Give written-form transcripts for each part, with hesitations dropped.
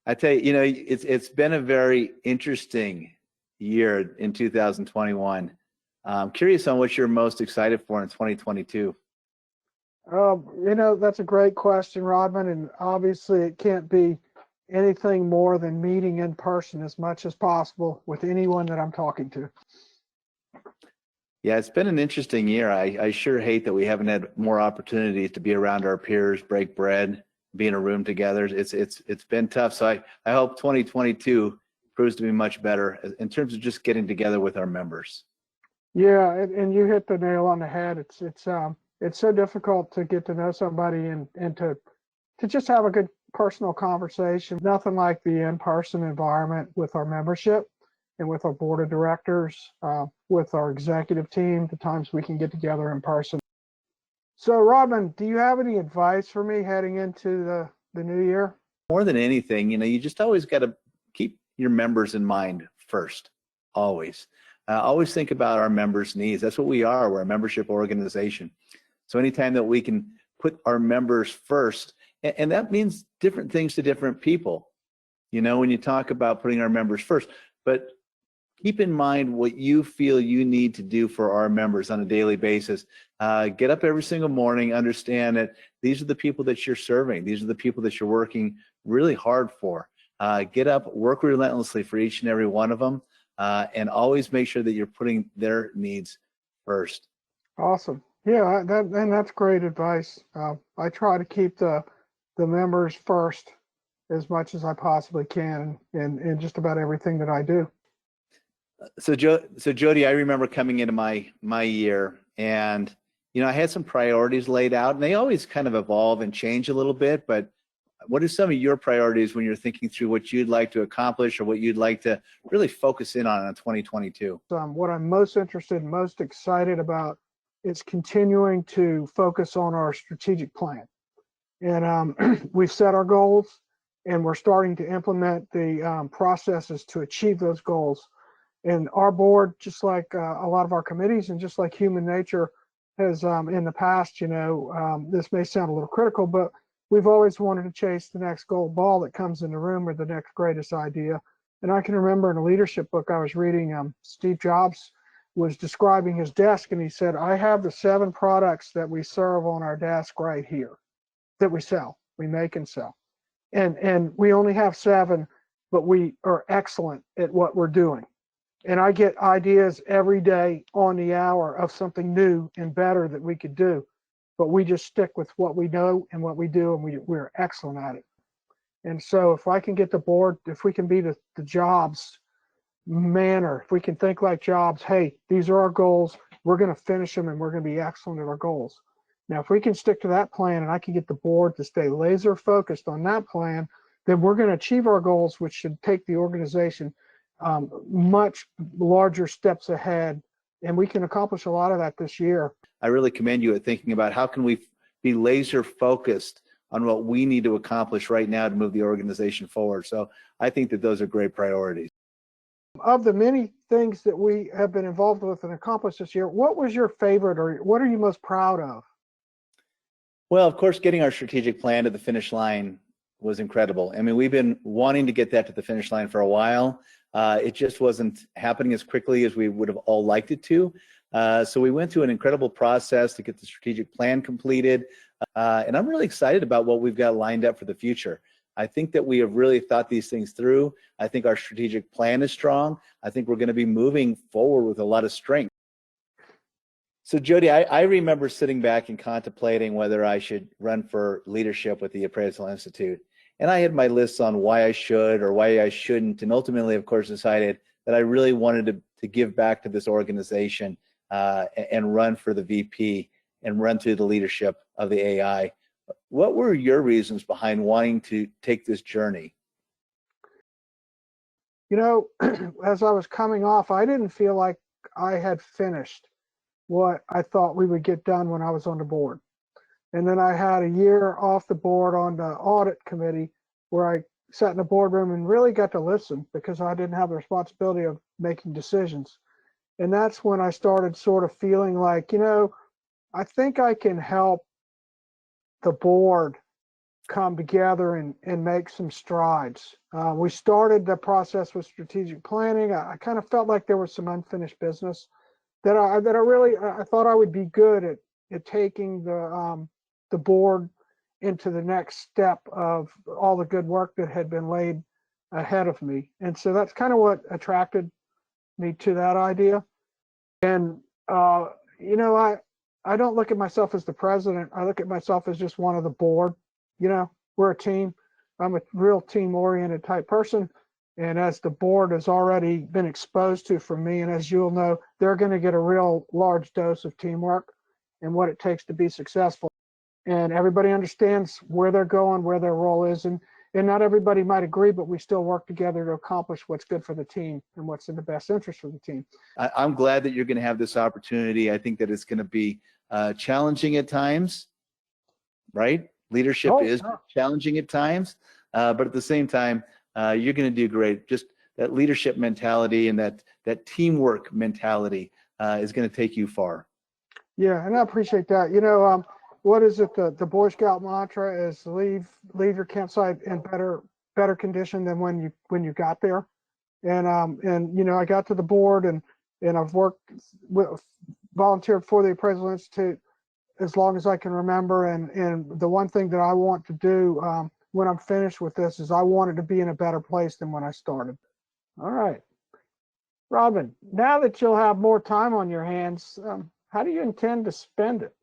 I tell you, it's been a very interesting year in 2021. I'm curious on what you're most excited for in 2022. That's a great question, Rodman, and obviously it can't be anything more than meeting in person as much as possible with anyone that I'm talking to. Yeah, it's been an interesting year. I sure hate that we haven't had more opportunities to be around our peers, break bread, be in a room together. It's been tough. So I hope 2022 proves to be much better in terms of just getting together with our members. Yeah, and you hit the nail on the head. It's so difficult to get to know somebody and to just have a good personal conversation. Nothing like the in-person environment with our membership and with our board of directors, with our executive team, the times we can get together in person. So Rodman, do you have any advice for me heading into the new year? More than anything, you just always got to keep your members in mind first, always. Always think about our members' needs. That's what we are. We're a membership organization. So anytime that we can put our members first, and that means different things to different people, when you talk about putting our members first, but keep in mind what you feel you need to do for our members on a daily basis. Get up every single morning, understand that these are the people that you're serving. These are the people that you're working really hard for. Get up, work relentlessly for each and every one of them, and always make sure that you're putting their needs first. Awesome. Yeah, that's great advice. I try to keep the members first as much as I possibly can in just about everything that I do. So Jody, I remember coming into my year, and I had some priorities laid out, and they always kind of evolve and change a little bit. But what are some of your priorities when you're thinking through what you'd like to accomplish or what you'd like to really focus in on 2022? What I'm most interested, most excited about is continuing to focus on our strategic plan. And we've set our goals, and we're starting to implement the processes to achieve those goals. And our board, just like a lot of our committees and just like human nature has in the past, this may sound a little critical, but we've always wanted to chase the next gold ball that comes in the room or the next greatest idea. And I can remember in a leadership book I was reading, Steve Jobs was describing his desk, and he said, I have the 7 products that we serve on our desk right here that we sell, we make and sell. And we only have 7, but we are excellent at what we're doing. And I get ideas every day on the hour of something new and better that we could do. But we just stick with what we know and what we do, and we're excellent at it. And so if I can get the board, if we can be the Jobs manner, if we can think like Jobs, hey, these are our goals, we're going to finish them, and we're going to be excellent at our goals. Now, if we can stick to that plan and I can get the board to stay laser focused on that plan, then we're going to achieve our goals, which should take the organization much larger steps ahead, and we can accomplish a lot of that this year. I really commend you at thinking about how can we be laser focused on what we need to accomplish right now to move the organization forward. So I think that those are great priorities. Of the many things that we have been involved with and accomplished this year, what was your favorite, or what are you most proud of? Well, of course, getting our strategic plan to the finish line was incredible. I mean, we've been wanting to get that to the finish line for a while. It just wasn't happening as quickly as we would have all liked it to. So we went through an incredible process to get the strategic plan completed. And I'm really excited about what we've got lined up for the future. I think that we have really thought these things through. I think our strategic plan is strong. I think we're going to be moving forward with a lot of strength. So Jody, I remember sitting back and contemplating whether I should run for leadership with the Appraisal Institute. And I had my lists on why I should or why I shouldn't, and ultimately, of course, decided that I really wanted to give back to this organization and run for the VP and run through the leadership of the AI. What were your reasons behind wanting to take this journey? As I was coming off, I didn't feel like I had finished what I thought we would get done when I was on the board. And then I had a year off the board on the audit committee where I sat in the boardroom and really got to listen because I didn't have the responsibility of making decisions. And that's when I started sort of feeling like, I think I can help the board come together and make some strides. We started the process with strategic planning. I kind of felt like there was some unfinished business that I really thought I would be good at taking the board into the next step of all the good work that had been laid ahead of me. And so that's kind of what attracted me to that idea. And you know, I don't look at myself as the president. I look at myself as just one of the board. You know, we're a team. I'm a real team-oriented type person. And as the board has already been exposed to from me, and as you'll know, they're going to get a real large dose of teamwork and what it takes to be successful. And everybody understands where they're going, where their role is. And not everybody might agree, but we still work together to accomplish what's good for the team and what's in the best interest for the team. I'm glad that you're going to have this opportunity. I think that it's going to be challenging at times, right? Leadership is challenging at times, but at the same time, you're going to do great. Just that leadership mentality and that teamwork mentality is going to take you far. Yeah, and I appreciate that. You know, what is it? The Boy Scout mantra is leave your campsite in better condition than when you got there. And you know, I got to the board and I've volunteered for the Appraisal Institute as long as I can remember. And the one thing that I want to do when I'm finished with this is I want it to be in a better place than when I started. All right, Rodman, now that you'll have more time on your hands, how do you intend to spend it?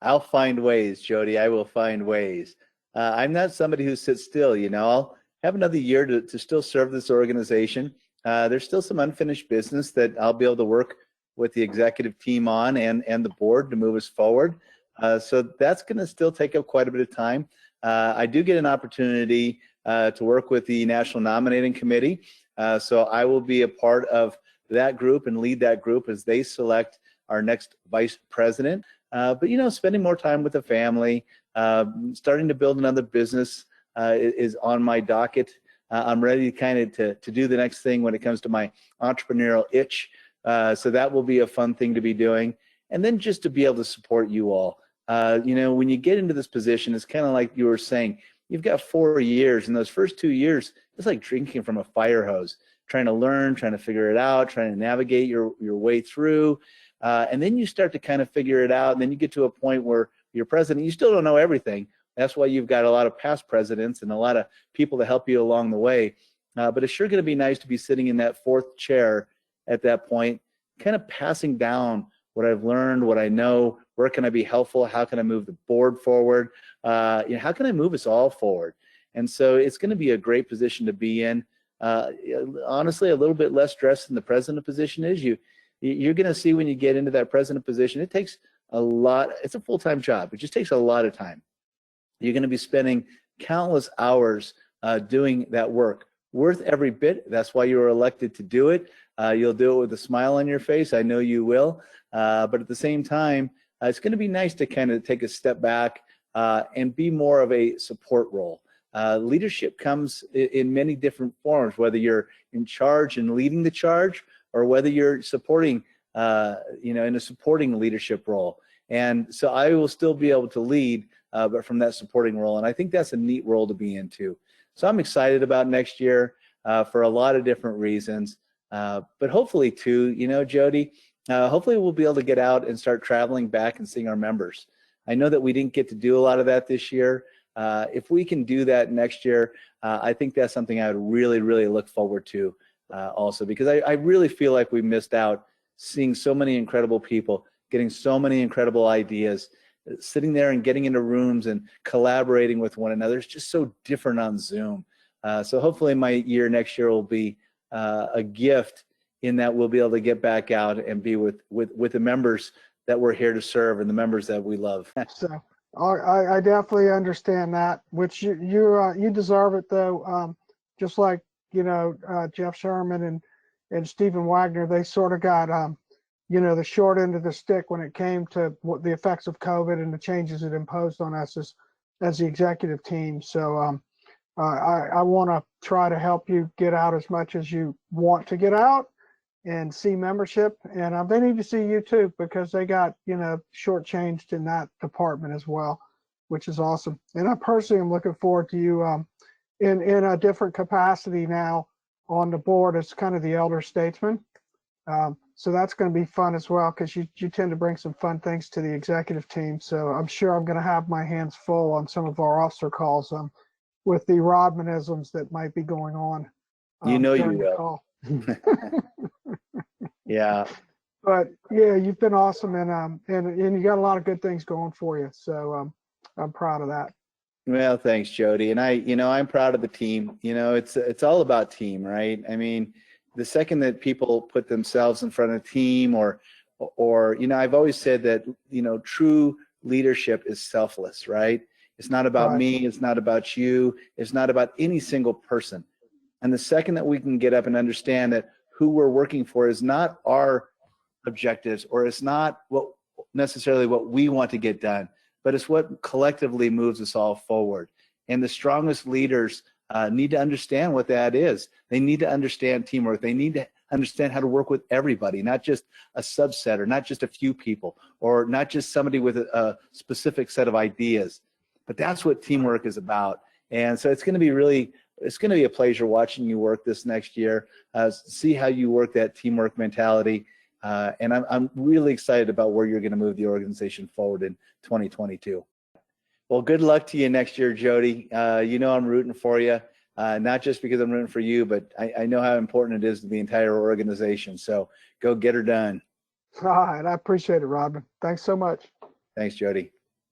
I'll find ways, Jody. I will find ways. I'm not somebody who sits still. You know, I'll have another year to still serve this organization. There's still some unfinished business that I'll be able to work with the executive team on and the board to move us forward. So that's going to still take up quite a bit of time. I do get an opportunity to work with the National Nominating Committee. So I will be a part of that group and lead that group as they select our next vice president. But, you know, spending more time with the family, starting to build another business is on my docket. I'm ready to do the next thing when it comes to my entrepreneurial itch. So that will be a fun thing to be doing. And then just to be able to support you all. You know, when you get into this position, it's kind of like you were saying, you've got 4 years, and those first 2 years, it's like drinking from a fire hose, trying to learn, trying to figure it out, trying to navigate your way through. And then you start to kind of figure it out, and then you get to a point where you're president, you still don't know everything. That's why you've got a lot of past presidents and a lot of people to help you along the way. But it's sure going to be nice to be sitting in that fourth chair at that point, kind of passing down what I've learned, what I know, where can I be helpful, how can I move the board forward, you know, how can I move us all forward? And so it's going to be a great position to be in. Honestly, a little bit less stress than the president position is. You're going to see when you get into that president position, it takes a lot. It's a full-time job. It just takes a lot of time. You're going to be spending countless hours doing that work. Worth every bit. That's why you were elected to do it. You'll do it with a smile on your face. I know you will. But at the same time, it's going to be nice to kind of take a step back and be more of a support role. Leadership comes in many different forms, whether you're in charge and leading the charge, or whether you're supporting, you know, in a supporting leadership role. And so I will still be able to lead, but from that supporting role. And I think that's a neat role to be in too. So I'm excited about next year for a lot of different reasons. But hopefully too, you know, Jody, hopefully we'll be able to get out and start traveling back and seeing our members. I know that we didn't get to do a lot of that this year. If we can do that next year, I think that's something I would really, really look forward to also, because I really feel like we missed out seeing so many incredible people, getting so many incredible ideas, sitting there and getting into rooms and collaborating with one another. It's just so different on Zoom. So hopefully my year next year will be a gift in that we'll be able to get back out and be with the members that we're here to serve and the members that we love. So I definitely understand that, which you deserve it though. Just like, you know, Jeff Sherman and Stephen Wagner, they sort of got, you know, the short end of the stick when it came to what the effects of COVID and the changes it imposed on us as the executive team. So I want to try to help you get out as much as you want to get out and see membership. And they need to see you too, because they got, you know, shortchanged in that department as well. which is awesome. And I personally am looking forward to you in a different capacity now on the board as kind of the elder statesman. So that's going to be fun as well, because you tend to bring some fun things to the executive team. So I'm sure I'm going to have my hands full on some of our officer calls with the Rodmanisms that might be going on. You know you during the will. call. Yeah. But yeah, you've been awesome, and you got a lot of good things going for you. So I'm proud of that. Well, thanks, Jody. And I'm proud of the team. It's all about team, right? I mean, the second that people put themselves in front of a team or I've always said that, true leadership is selfless, right? It's not about Right. me. It's not about you. It's not about any single person. And the second that we can get up and understand that who we're working for is not our objectives, or it's not necessarily what we want to get done, but it's what collectively moves us all forward. And the strongest leaders need to understand what that is. They need to understand teamwork. They need to understand how to work with everybody, not just a subset, or not just a few people, or not just somebody with a specific set of ideas. But that's what teamwork is about. And so it's going to be a pleasure watching you work this next year, see how you work that teamwork mentality. And I'm really excited about where you're going to move the organization forward in 2022. Well, good luck to you next year, Jody. I'm rooting for you, not just because I'm rooting for you, but I know how important it is to the entire organization. So go get her done. All right. I appreciate it, Rodman. Thanks so much. Thanks, Jody.